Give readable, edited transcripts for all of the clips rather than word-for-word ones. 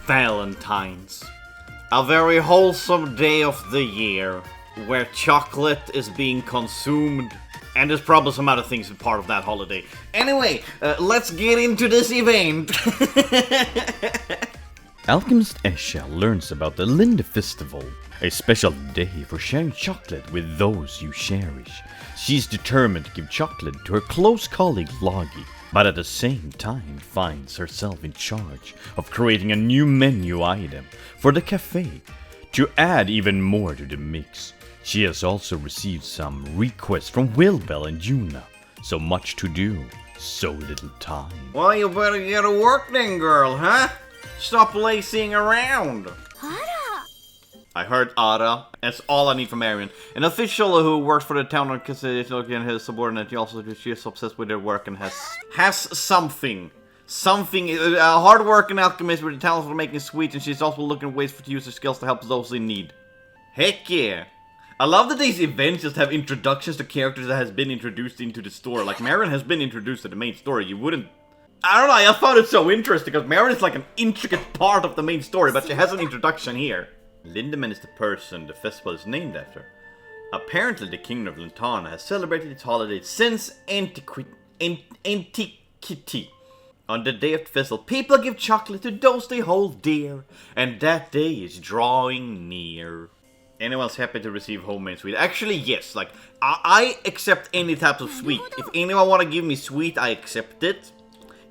Valentine's. A very wholesome day of the year, where chocolate is being consumed, and there's probably some other things as part of that holiday. Anyway, let's get into this event. Alchemist Esha learns about the Linde Festival, a special day for sharing chocolate with those you cherish. She's determined to give chocolate to her close colleague Logi, but at the same time finds herself in charge of creating a new menu item for the cafe to add even more to the mix. She has also received some requests from Wilbel and Yuna. So much to do, so little time. Well, you better get to work then, girl, huh? Stop lazying around. I heard Ada. That's all I need from Marion. An official who works for the town of Cassidy and his subordinate. She is obsessed with their work and has something. A hard-working alchemist with the talent for making sweets, and she's also looking at ways to use her skills to help those in need. Heck yeah. I love that these events just have introductions to characters that has been introduced into the story. Like, Marion has been introduced to the main story. You wouldn't... I don't know, I found it so interesting, because Marion is like an intricate part of the main story, but she has an introduction here. Lindemann is the person the festival is named after. Apparently, the kingdom of Lantarna has celebrated its holiday since antiquity. On the day of the festival, people give chocolate to those they hold dear, and that day is drawing near. Anyone else happy to receive homemade sweet? Actually, yes. Like, I accept any type of sweet. If anyone want to give me sweet, I accept it.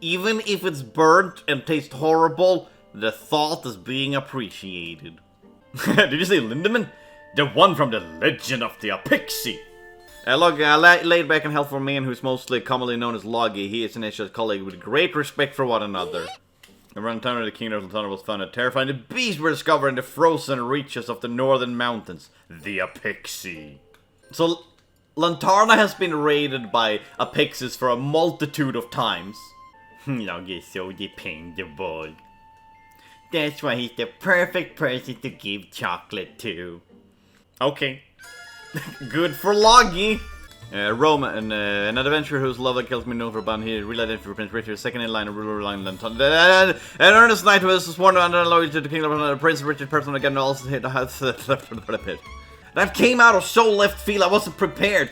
Even if it's burnt and tastes horrible, the thought is being appreciated. Did you say Lindemann? The one from the Legend of the Apixie. Laid back and helpful man who's mostly commonly known as Logi. He is an Esha's colleague with great respect for one another. Around the time of the kingdom of Lantarna was founded, terrifying beasts were discovered in the frozen reaches of the northern mountains. The Apixie. So, Lantarna has been raided by Apixies for a multitude of times. Logi is so dependable. That's why he's the perfect person to give chocolate to. Okay. Good for Logi. Roman, an adventurer whose love that kills me known for bun. He real identity for Prince Richard, second in line of ruler line Lantarna. An earnest knight who was sworn to under loyalty to the kingdom of Prince Richard, person again also hit the house left for the pit. That came out of so left field. I wasn't prepared.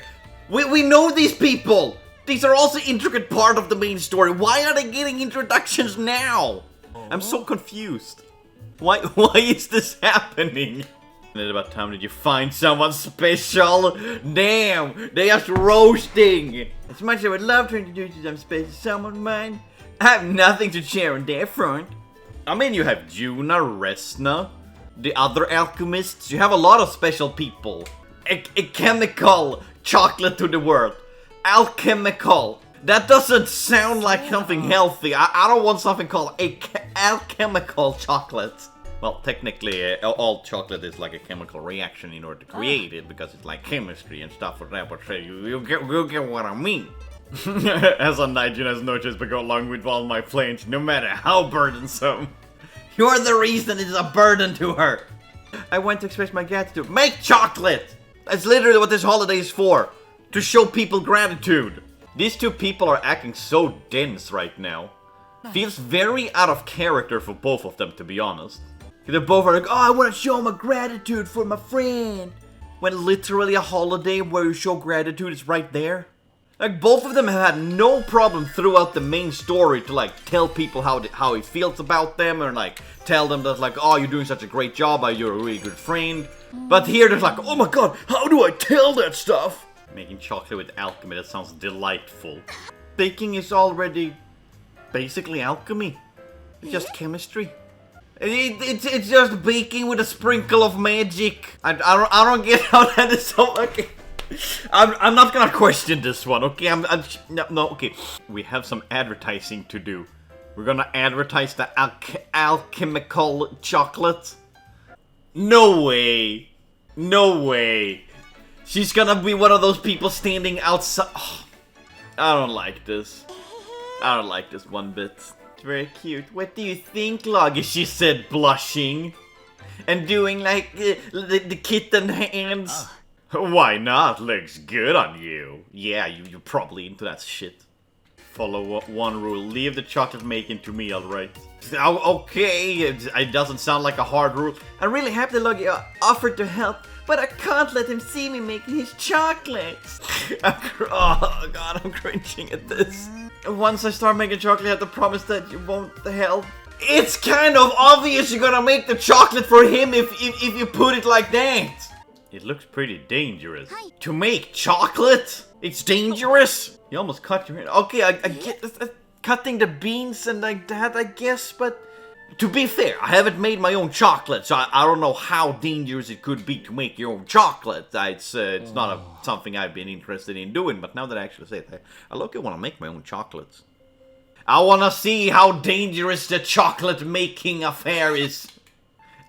We know these people. These are also intricate part of the main story. Why are they getting introductions now? I'm so confused. Why is this happening? At about time did you find someone special? Damn, they are roasting. As much as I would love to introduce you to some special someone of mine, I have nothing to share on their front. I mean, you have Yuna, Resna, the other alchemists. You have a lot of special people. A chemical chocolate to the world. Alchemical. That doesn't sound like something healthy. I don't want something called alchemical chocolate. Well, technically, all chocolate is like a chemical reaction in order to create it, because it's like chemistry and stuff like that, but you get what I mean. As a knight, you has no choice but go along with all my plans, no matter how burdensome. You're the reason it's a burden to her. I want to express my gratitude. Make chocolate! That's literally what this holiday is for. To show people gratitude. These two people are acting so dense right now. Feels very out of character for both of them, to be honest. They both are like, oh, I want to show my gratitude for my friend. When literally a holiday where you show gratitude is right there. Like, both of them have had no problem throughout the main story to, like, tell people how he feels about them. Or, like, tell them that, like, oh, you're doing such a great job, you're a really good friend. But here they're like, oh my god, how do I tell that stuff? Making chocolate with alchemy, that sounds delightful. Baking is already basically alchemy. It's just chemistry. It's just baking with a sprinkle of magic. I don't get how that is so. Okay, I'm not gonna question this one. Okay, no. Okay, we have some advertising to do. We're gonna advertise the alchemical chocolate. No way. No way. She's gonna be one of those people standing outside. Oh, I don't like this. I don't like this one bit. It's very cute. What do you think, Logi? She said, blushing. And doing like the kitten hands. Why not? Looks good on you. Yeah, you're probably into that shit. Follow one rule. Leave the chocolate making to me, alright? Oh, okay, it doesn't sound like a hard rule. I'm really happy that Logie offered to help, but I can't let him see me making his chocolates. Oh god, I'm cringing at this. Once I start making chocolate, I have to promise that you won't help. It's kind of obvious you're gonna make the chocolate for him if you put it like that. It looks pretty dangerous. Hi. To make chocolate? It's dangerous? You almost cut your hand. Okay, I get cutting the beans and like that, I guess, but to be fair, I haven't made my own chocolate, so I don't know how dangerous it could be to make your own chocolate. It's not something I've been interested in doing, but now that I actually say it, I look at want to make my own chocolates. I want to see how dangerous the chocolate making affair is.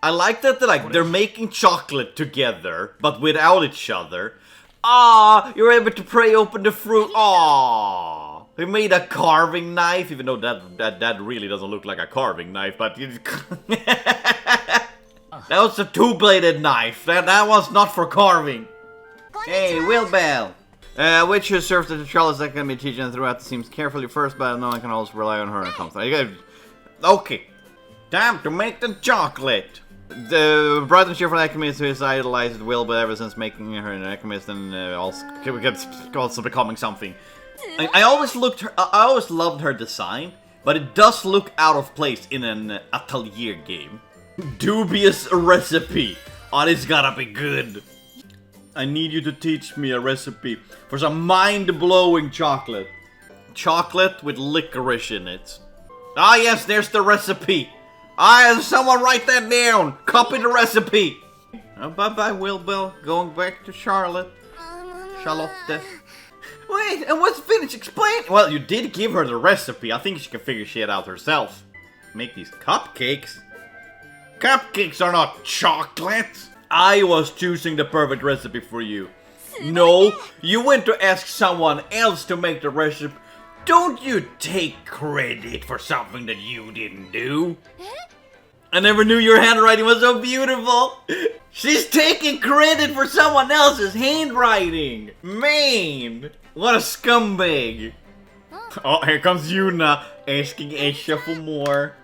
I like that they're making chocolate together, but without each other. Ah, you're able to pry open the fruit. Ah, they made a carving knife, even though that really doesn't look like a carving knife, but that was a two-bladed knife. That was not for carving. Hey, Wilbell. Which who serves as the child that can be teaching throughout the seems carefully first, but no one can always rely on her and something. Okay, time to make the chocolate. The bright and cheerful alchemist who has idolized Wilbur ever since making her an alchemist and also becoming something. I always loved her design, but it does look out of place in an Atelier game. Dubious recipe. Oh, this gotta be good. I need you to teach me a recipe for some mind-blowing chocolate. Chocolate with licorice in it. Ah yes, there's the recipe. Someone write that down. Copy the recipe. Oh, bye-bye, Wilbell. Going back to Charlotte. Wait, and what's finished? Explain. Well, you did give her the recipe. I think she can figure shit out herself. Make these cupcakes. Cupcakes are not chocolate. I was choosing the perfect recipe for you. No, you went to ask someone else to make the recipe. Don't you take credit for something that you didn't do? I never knew your handwriting was so beautiful. She's taking credit for someone else's handwriting. Man, what a scumbag. Oh, here comes Yuna asking Aisha for more.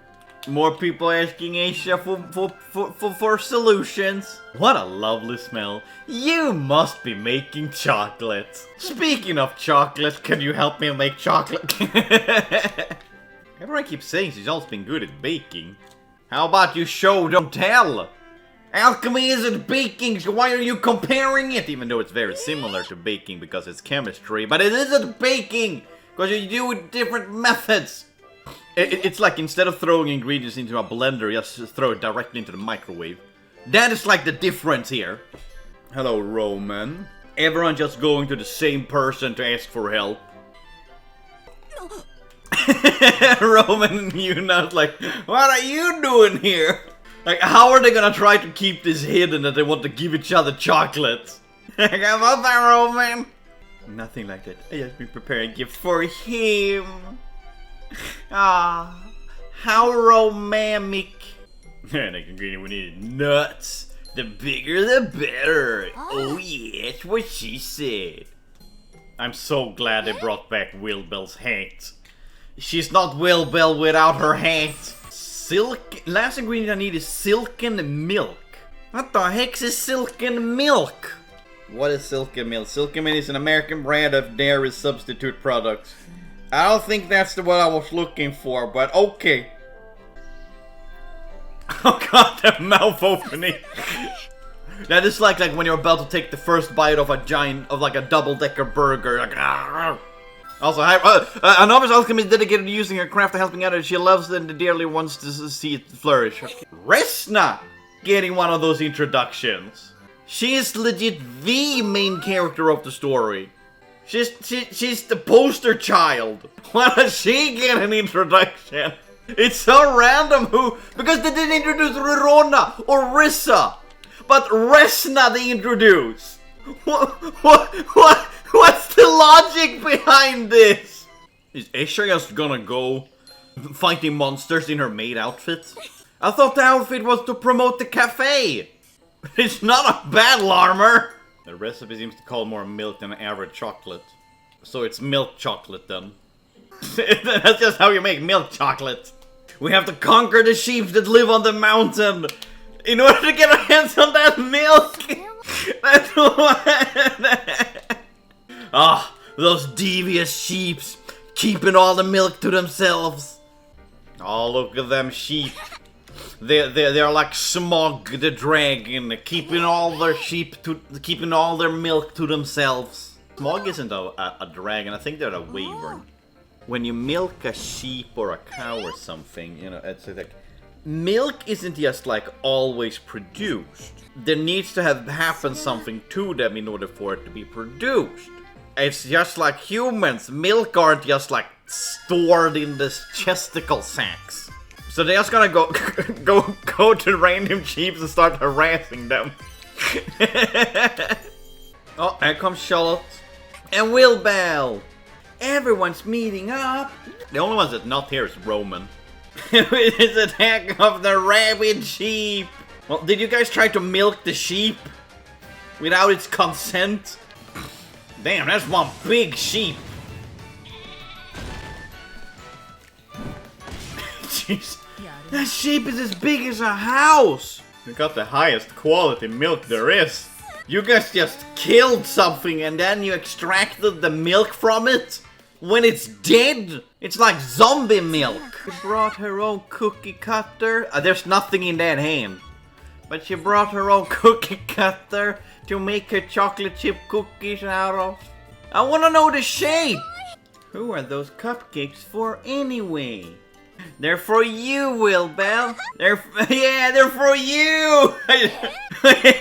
More people asking Aisha for solutions. What a lovely smell. You must be making chocolate. Speaking of chocolate, can you help me make chocolate? Everyone keeps saying she's always been good at baking. How about you show, don't tell? Alchemy isn't baking, so why are you comparing it? Even though it's very similar to baking because it's chemistry, but it isn't baking because you do it different methods. It's like instead of throwing ingredients into a blender, you just throw it directly into the microwave. That is like the difference here. Hello, Roman. Everyone just going to the same person to ask for help. Roman and Yuna like, what are you doing here? Like, how are they gonna try to keep this hidden that they want to give each other chocolates? Come on there, Roman. Nothing like that. I just been preparing a gift for him. Ah, how romantic. And we need nuts. The bigger the better. Oh yeah, that's what she said. I'm so glad they brought back Wilbell's hat. She's not Wilbell without her hat. Last ingredient I need is silken milk. What the heck is silken milk? What is silken milk? Silken milk is an American brand of dairy substitute products. I don't think that's what I was looking for, but okay. Oh god, that mouth opening. That is like when you're about to take the first bite of a double-decker burger. Like, also, a novice alchemist dedicated to using her craft to helping others. She loves it and dearly wants to see it flourish. Okay. Resna getting one of those introductions. She is legit the main character of the story. She's the poster child. Why does she get an introduction? It's so random because they didn't introduce Rorona or Rissa, but Resna they introduce. What's the logic behind this? Is Aisha just gonna go fighting monsters in her maid outfit? I thought the outfit was to promote the cafe. It's not a battle armor. The recipe seems to call more milk than average chocolate. So it's milk chocolate then. That's just how you make milk chocolate. We have to conquer the sheep that live on the mountain in order to get our hands on that milk. That's what. Ah, those devious sheeps keeping all the milk to themselves. Oh, look at them sheep. They're like Smog the dragon, keeping all their milk to themselves. Smog isn't a dragon. I think they're a wyvern. When you milk a sheep or a cow or something, you know, it's like milk isn't just like always produced. There needs to have happened something to them in order for it to be produced. It's just like humans. Milk aren't just like stored in the chesticle sacks. So they're just gonna go to random sheep and start harassing them. Oh, here comes Charlotte and Wilbell. Everyone's meeting up. The only ones that's not here is Roman. It's attack of the rabid sheep. Well, did you guys try to milk the sheep without its consent? Damn, that's one big sheep. Jeez, that sheep is as big as a house. We got the highest quality milk there is. You guys just killed something and then you extracted the milk from it? When it's dead? It's like zombie milk. She brought her own cookie cutter. There's nothing in that hand. But she brought her own cookie cutter to make her chocolate chip cookies out of. I wanna know the shape! Who are those cupcakes for anyway? They're for you, Wilbell. They're for you.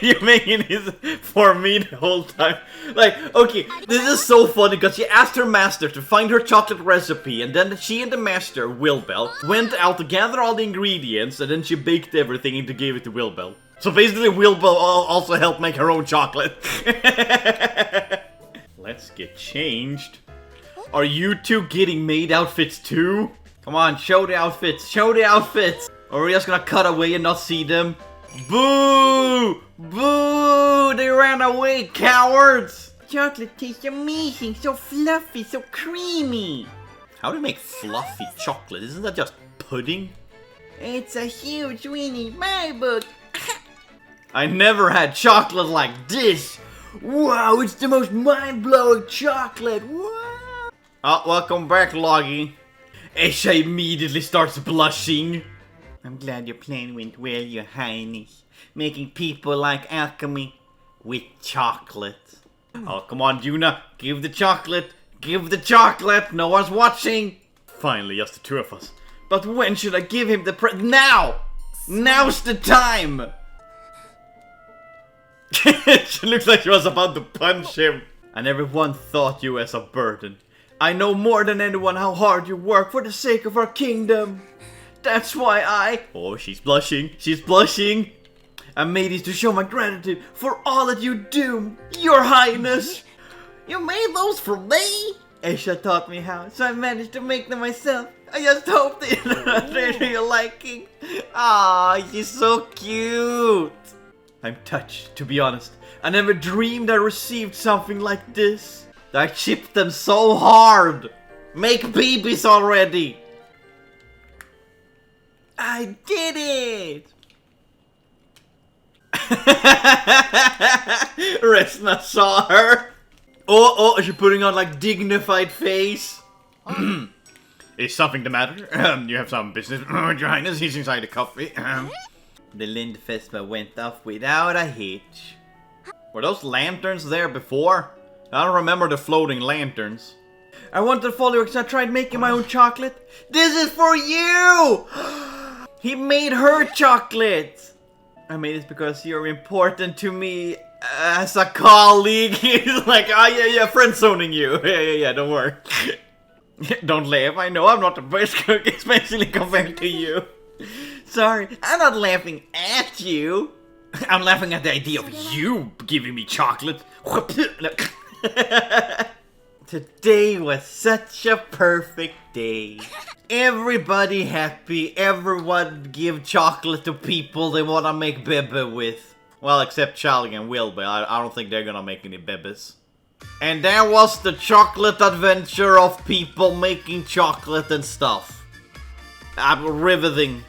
You're making this for me the whole time. Like, okay, this is so funny because she asked her master to find her chocolate recipe, and then she and the master, Wilbell, went out to gather all the ingredients, and then she baked everything and gave it to Wilbell. So basically, Wilbell also helped make her own chocolate. Let's get changed. Are you two getting maid outfits too? Come on, show the outfits, show the outfits! Or are we just gonna cut away and not see them? Boo! Boo! They ran away, cowards! Chocolate tastes amazing, so fluffy, so creamy! How do you make fluffy chocolate? Isn't that just pudding? It's a huge win in my book! I never had chocolate like this! Wow, it's the most mind-blowing chocolate! Wow! Oh, welcome back, Loggy. Esha immediately starts blushing. I'm glad your plan went well, your highness. Making people like alchemy with chocolate. Oh, come on, Juna. Give the chocolate. Give the chocolate. No one's watching. Finally, just the two of us. But when should I give him the now! Now's the time! She looks like she was about to punch him. I never once thought you as a burden. I know more than anyone how hard you work for the sake of our kingdom. That's why I... Oh, she's blushing. She's blushing. I made these to show my gratitude for all that you do, your highness. You made those for me? Esha taught me how, so I managed to make them myself. I just hope they're to your liking. Ah, she's so cute. I'm touched, to be honest. I never dreamed I received something like this. I chipped them so hard. Make babies already. I did it. Resna saw her. Oh, is she putting on like dignified face? Is something the matter? You have some business with your highness. He's inside the coffee. The Lind Festival went off without a hitch. Were those lanterns there before? I don't remember the floating lanterns. I wanted to follow you because I tried making my own chocolate. This is for you! He made her chocolate. I made it because you're important to me as a colleague. He's like, oh yeah, friend zoning you. Yeah, don't worry. Don't laugh, I know I'm not the best cook, especially compared to you. Sorry, I'm not laughing at you. I'm laughing at the idea of you giving me chocolate. Today was such a perfect day. Everybody happy, everyone give chocolate to people they wanna make bebe with. Well, except Charlie and Will, but I don't think they're gonna make any bebes. And that was the chocolate adventure of people making chocolate and stuff. riveting.